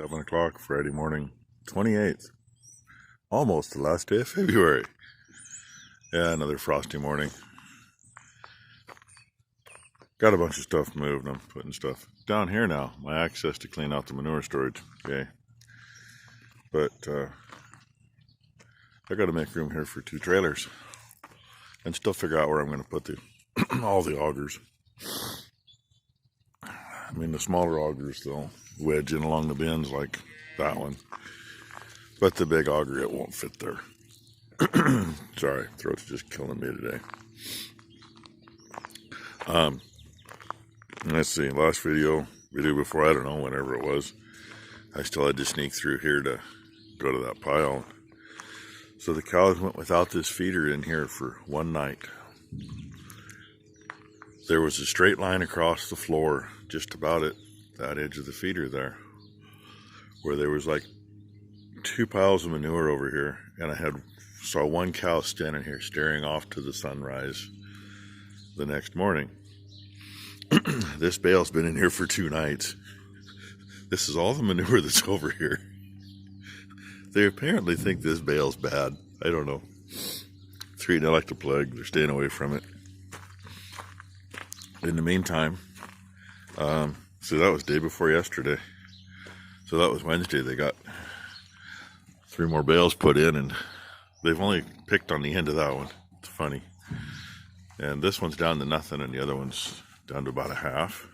7 o'clock Friday morning, 28th. Almost the last day of February. Yeah, another frosty morning. Got a bunch of stuff moved. I'm putting stuff down here now. My access to clean out the manure storage. Okay. But I got to make room here for 2 trailers. And still figure out where I'm going to put all the augers. I mean, the smaller augers, they'll wedge in along the bins like that one. But the big auger, it won't fit there. Sorry, throat's just killing me today. Let's see, last video before, I don't know, whenever it was, I still had to sneak through here to go to that pile. So the cows went without this feeder in here for one night. There was a straight line across the floor, just about at that edge of the feeder there, where there was like 2 piles of manure over here, and I saw one cow standing here staring off to the sunrise the next morning. This bale's been in here for 2 nights. This is all the manure that's over here. They apparently think this bale's bad. I don't know. Treating it like the plague. They're staying away from it. In the meantime, so that was day before yesterday. So that was Wednesday. They got 3 more bales put in, and they've only picked on the end of that one. It's funny. And this one's down to nothing, and the other one's down to about a half.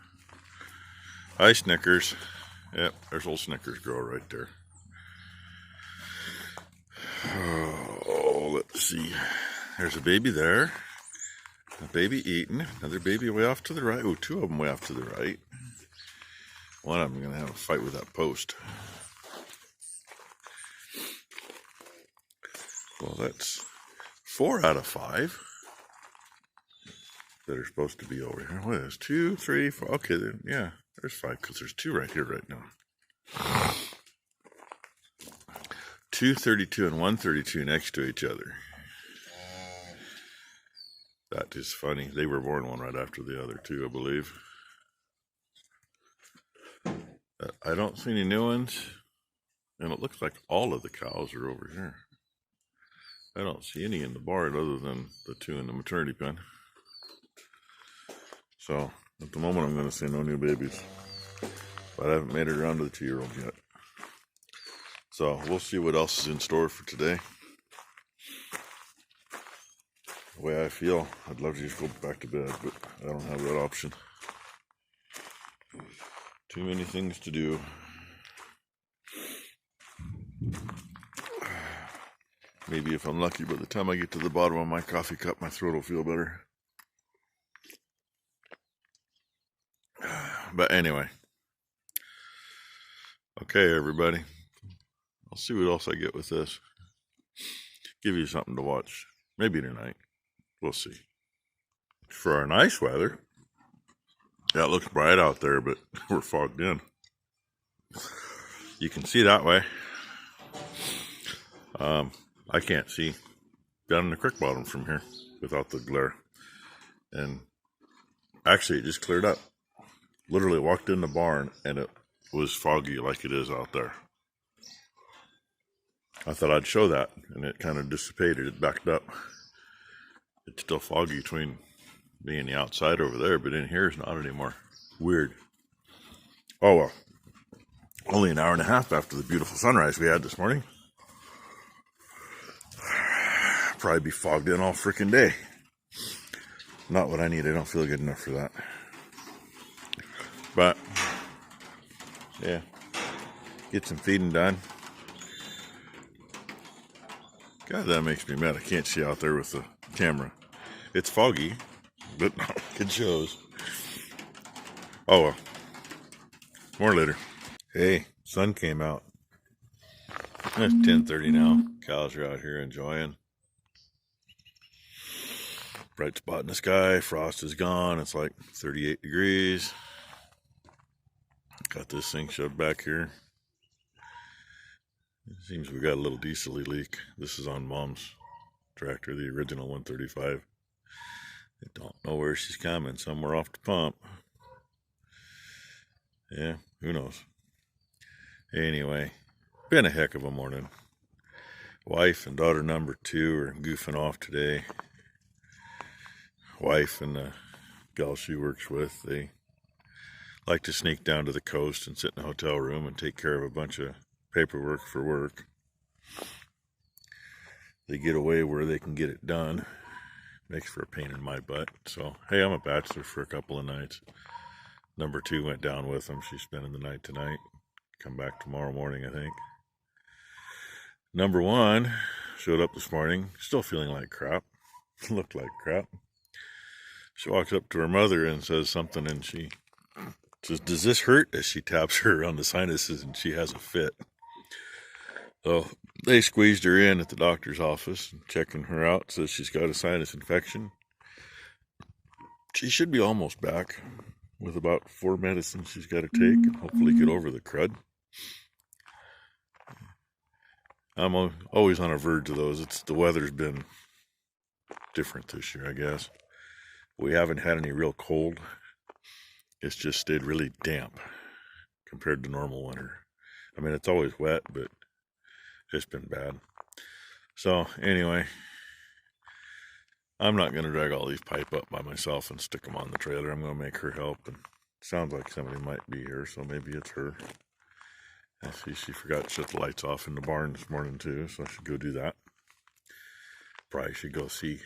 Hi, Snickers. Yep, there's old Snickers girl right there. Oh, let's see. There's a baby there. A baby eating. Another baby way off to the right. Oh, 2 of them way off to the right. One of them going to have a fight with that post. Well, that's 4 out of 5 that are supposed to be over here. What is 2, 3, 4? Okay, then, yeah, there's 5 because there's 2 right here right now. 232 and 132 next to each other. That is funny. They were born one right after the other too, I believe. I don't see any new ones, and it looks like all of the cows are over here. I don't see any in the barn other than the 2 in the maternity pen. So at the moment I'm going to say no new babies, but I haven't made it around to the 2-year-old yet. So we'll see what else is in store for today. The way I feel, I'd love to just go back to bed, but I don't have that option. Too many things to do. Maybe if I'm lucky, by the time I get to the bottom of my coffee cup, my throat will feel better. But anyway. Okay, everybody. I'll see what else I get with this. Give you something to watch. Maybe tonight. We'll see. For our nice weather, yeah, it looks bright out there, but we're fogged in. You can see that way. I can't see down in the creek bottom from here without the glare. And actually, it just cleared up. Literally walked in the barn, and it was foggy like it is out there. I thought I'd show that, and it kind of dissipated. It backed up. It's still foggy between me and the outside over there, but in here it's not anymore. Weird. Oh well. Only an hour and a half after the beautiful sunrise we had this morning. Probably be fogged in all freaking day. Not what I need. I don't feel good enough for that. But yeah, get some feeding done. God, that makes me mad. I can't see out there with the camera. It's foggy, but it shows. Oh well. More later. Hey, sun came out. It's 10:30 now. Cows are out here enjoying. Bright spot in the sky. Frost is gone. It's like 38 degrees. Got this thing shoved back here. It seems we got a little diesel leak. This is on Mom's tractor, the original 135. I don't know where she's coming. Somewhere off the pump. Yeah, who knows? Anyway, been a heck of a morning. Wife and daughter number 2 are goofing off today. Wife and the gal she works with, they like to sneak down to the coast and sit in a hotel room and take care of a bunch of paperwork for work. They get away where they can get it done. Makes for a pain in my butt. So, hey, I'm a bachelor for a couple of nights. Number 2 went down with them. She's spending the night tonight. Come back tomorrow morning, I think. Number 1 showed up this morning, still feeling like crap. Looked like crap. She walks up to her mother and says something, and she says, "Does this hurt?" as she taps her on the sinuses, and she has a fit. So they squeezed her in at the doctor's office, checking her out, says she's got a sinus infection. She should be almost back with about 4 medicines she's got to take and hopefully get over the crud. I'm always on a verge of those. The weather's been different this year, I guess. We haven't had any real cold. It's just stayed really damp compared to normal winter. I mean, it's always wet, but it's been bad. So anyway, I'm not going to drag all these pipe up by myself and stick them on the trailer. I'm going to make her help. And it sounds like somebody might be here, so maybe it's her. I see she forgot to shut the lights off in the barn this morning too, so I should go do that. Probably should go see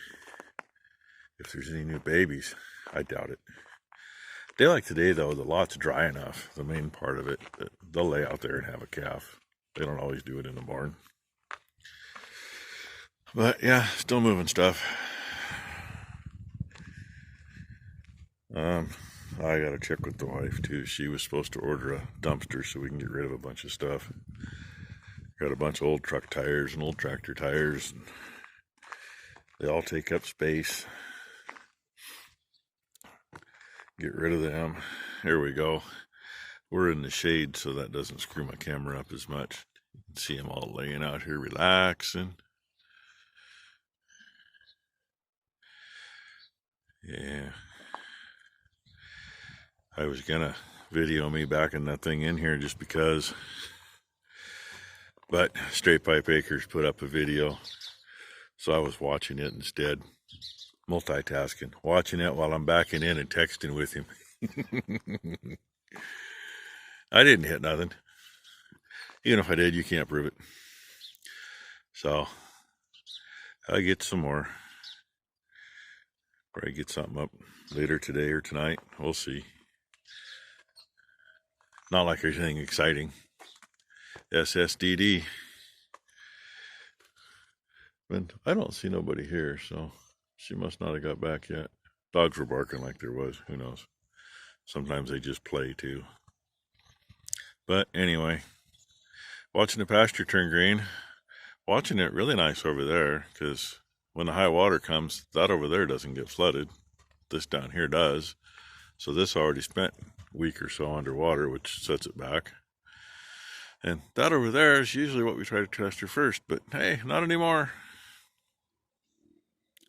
if there's any new babies. I doubt it. Day like today, though, the lot's dry enough, the main part of it, that they'll lay out there and have a calf. They don't always do it in the barn. But yeah, still moving stuff. I gotta check with the wife too. She was supposed to order a dumpster so we can get rid of a bunch of stuff. Got a bunch of old truck tires and old tractor tires, and they all take up space. Get rid of them. Here we go. We're in the shade, so that doesn't screw my camera up as much. You can see them all laying out here relaxing. Yeah. I was gonna video me backing that thing in here just because, but Straight Pipe Acres put up a video, so I was watching it instead. Multitasking, watching it while I'm backing in and texting with him. I didn't hit nothing. Even if I did, you can't prove it. So I get some more. Probably get something up later today or tonight. We'll see. Not like there's anything exciting. SSDD. But I don't see nobody here, so she must not have got back yet. Dogs were barking like there was. Who knows? Sometimes they just play too. But anyway, watching the pasture turn green. Watching it really nice over there, because when the high water comes, that over there doesn't get flooded. This down here does. So this already spent a week or so underwater, which sets it back. And that over there is usually what we try to pasture first, but hey, not anymore.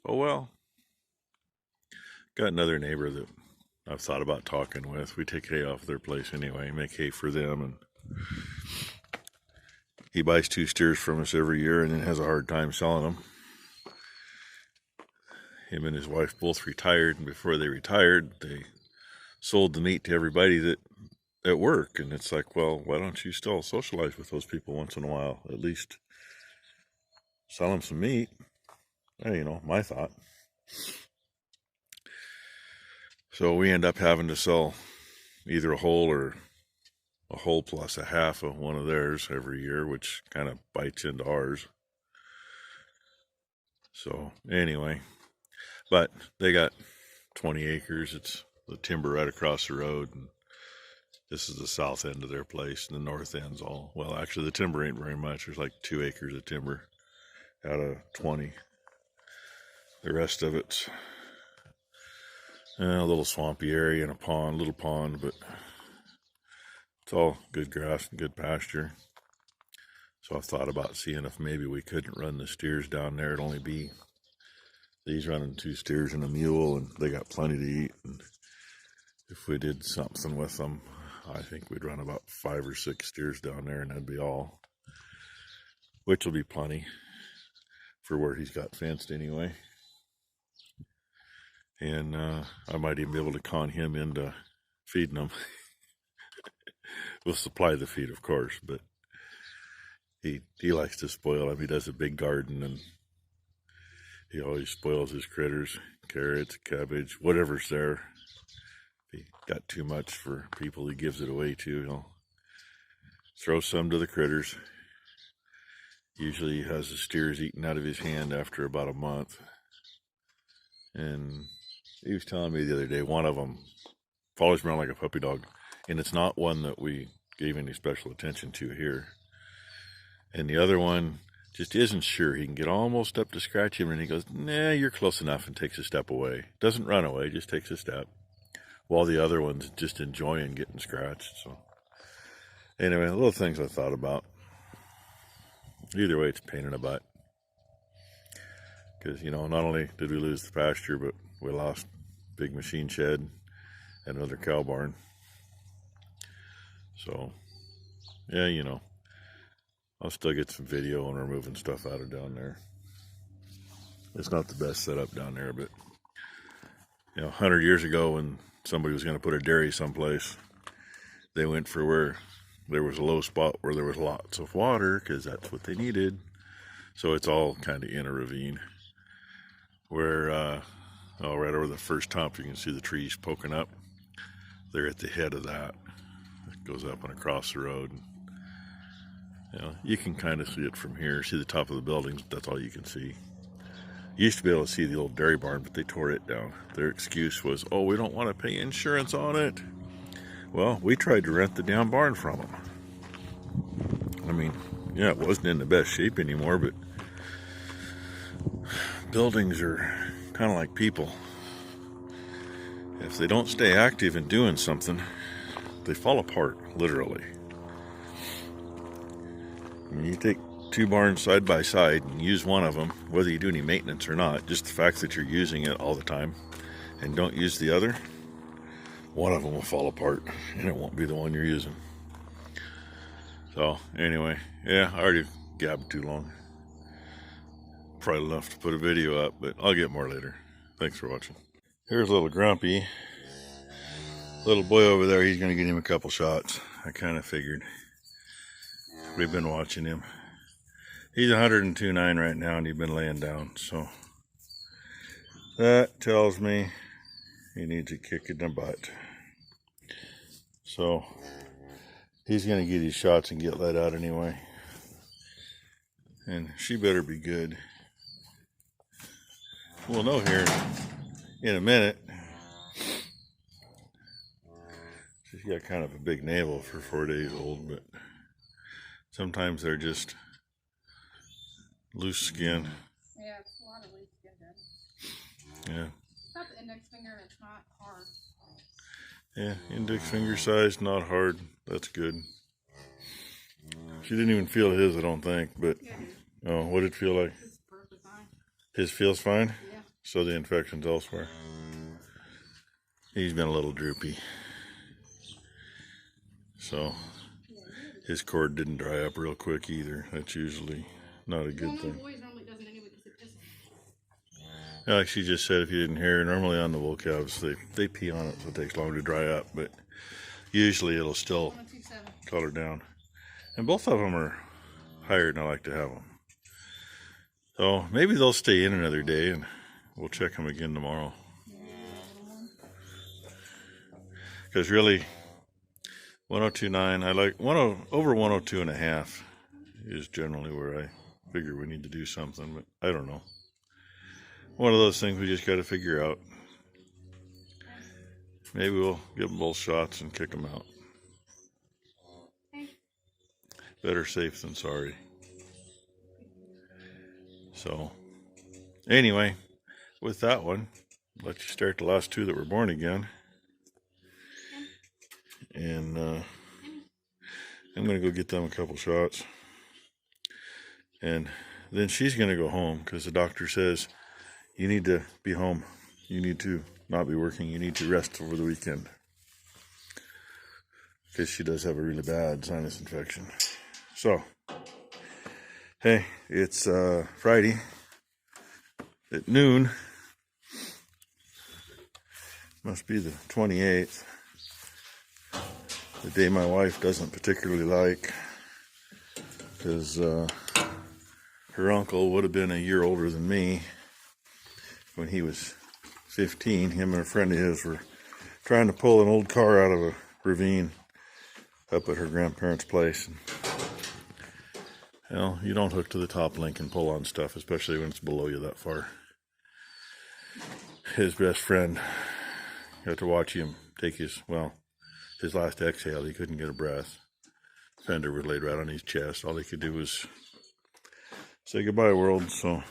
Oh well. Got another neighbor that I've thought about talking with. We take hay off their place anyway, make hay for them, and he buys 2 steers from us every year and then has a hard time selling them. Him and his wife both retired, and before they retired, they sold the meat to everybody that at work. And it's like, well, why don't you still socialize with those people once in a while? At least sell them some meat. Hey, you know, my thought. So we end up having to sell either a whole or a whole plus a half of one of theirs every year, which kind of bites into ours. So anyway, but they got 20 acres. It's the timber right across the road, and this is the south end of their place, and the north end's all, well, actually the timber ain't very much. There's like 2 acres of timber out of 20. The rest of it's a little swampy area and a pond, little pond, but it's all good grass and good pasture. So I've thought about seeing if maybe we couldn't run the steers down there. It'd only be these running 2 steers and a mule, and they got plenty to eat. And if we did something with them, I think we'd run about 5 or 6 steers down there, and that'd be all, which will be plenty for where he's got fenced anyway. And I might even be able to con him into feeding them. We'll supply the feed, of course, but he likes to spoil them. He does a big garden, and he always spoils his critters, carrots, cabbage, whatever's there. If he got too much for people he gives it away to, he'll throw some to the critters. Usually he has the steers eaten out of his hand after about a month. And he was telling me the other day, one of them follows me around like a puppy dog. And it's not one that we gave any special attention to here. And the other one just isn't sure. He can get almost up to scratch him, and he goes, nah, you're close enough, and takes a step away. Doesn't run away, just takes a step. While the other one's just enjoying getting scratched. So anyway, little things I thought about. Either way, it's a pain in the butt. Because, you know, not only did we lose the pasture, but we lost big machine shed and another cow barn. So, yeah, you know, I'll still get some video when we're moving stuff out of down there. It's not the best setup down there, but, you know, 100 years ago when somebody was going to put a dairy someplace, they went for where there was a low spot where there was lots of water, because that's what they needed. So it's all kind of in a ravine. Where, right over the first top, you can see the trees poking up. They're at the head of that. It goes up and across the road. You know, you can kind of see it from here. See the top of the buildings, but that's all you can see. You used to be able to see the old dairy barn, but they tore it down. Their excuse was, oh, we don't want to pay insurance on it. Well, we tried to rent the damn barn from them. I mean, yeah, it wasn't in the best shape anymore, but buildings are kind of like people. If they don't stay active in doing something, they fall apart, literally. I mean, you take 2 barns side by side and use one of them, whether you do any maintenance or not, just the fact that you're using it all the time, and don't use the other, one of them will fall apart, and it won't be the one you're using. So, anyway, yeah, I already gabbed too long. Probably enough to put a video up, but I'll get more later. Thanks for watching. Here's little Grumpy. Little boy over there, he's going to get him a couple shots. I kind of figured. We've been watching him. He's 102.9 right now, and he's been laying down. So that tells me he needs a kick in the butt. So he's going to get his shots and get let out anyway. And she better be good. We'll know here in a minute. She's got kind of a big navel for 4 days old, but sometimes they're just loose skin. Yeah, it's a lot of loose skin. Yeah. It's not the index finger, it's not hard. Yeah, index finger size, not hard. That's good. She didn't even feel his, I don't think, but oh, what did it feel like? It's perfectly fine. His feels fine? Yeah. So the infection's elsewhere. He's been a little droopy. So his cord didn't dry up real quick either. That's usually not a good thing. Boys normally doesn't anyway because it pisses. Like she just said, if you didn't hear, normally on the wool calves, they pee on it, so it takes longer to dry up, but usually it'll still color down. And both of them are higher than I like to have them. So maybe they'll stay in another day, and we'll check them again tomorrow. Because really, 102.9, I like over 102.5 is generally where I figure we need to do something, but I don't know. One of those things we just got to figure out. Maybe we'll give them both shots and kick them out. Better safe than sorry. So, anyway, with that one, let you start the last 2 that were born again. And I'm going to go get them a couple shots. And then she's going to go home because the doctor says, you need to be home. You need to not be working. You need to rest over the weekend. because she does have a really bad sinus infection. So, hey, it's Friday at noon. Must be the 28th. The day my wife doesn't particularly like, because her uncle would have been a year older than me when he was 15. Him and a friend of his were trying to pull an old car out of a ravine up at her grandparents' place. And, well, you don't hook to the top link and pull on stuff, especially when it's below you that far. His best friend got to watch him take his last exhale. He couldn't get a breath. Fender was laid right on his chest. All he could do was say goodbye, world. So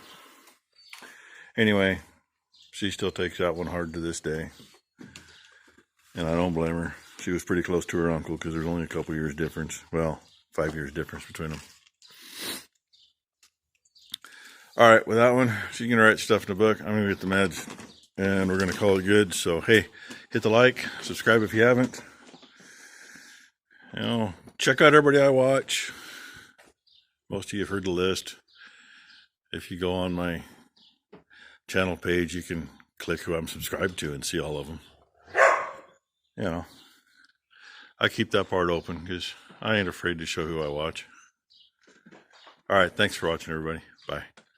anyway, she still takes that one hard to this day, and I don't blame her. She was pretty close to her uncle because there's only a couple years difference. Well, 5 years difference between them. All right, with that one, she's gonna write stuff in the book. I'm gonna get the meds, and we're gonna call it good. So hey, hit the like, subscribe if you haven't. Check out everybody I watch. Most of you have heard the list. If you go on my channel page, you can click who I'm subscribed to and see all of them. I keep that part open because I ain't afraid to show who I watch. All right, thanks for watching, everybody. Bye.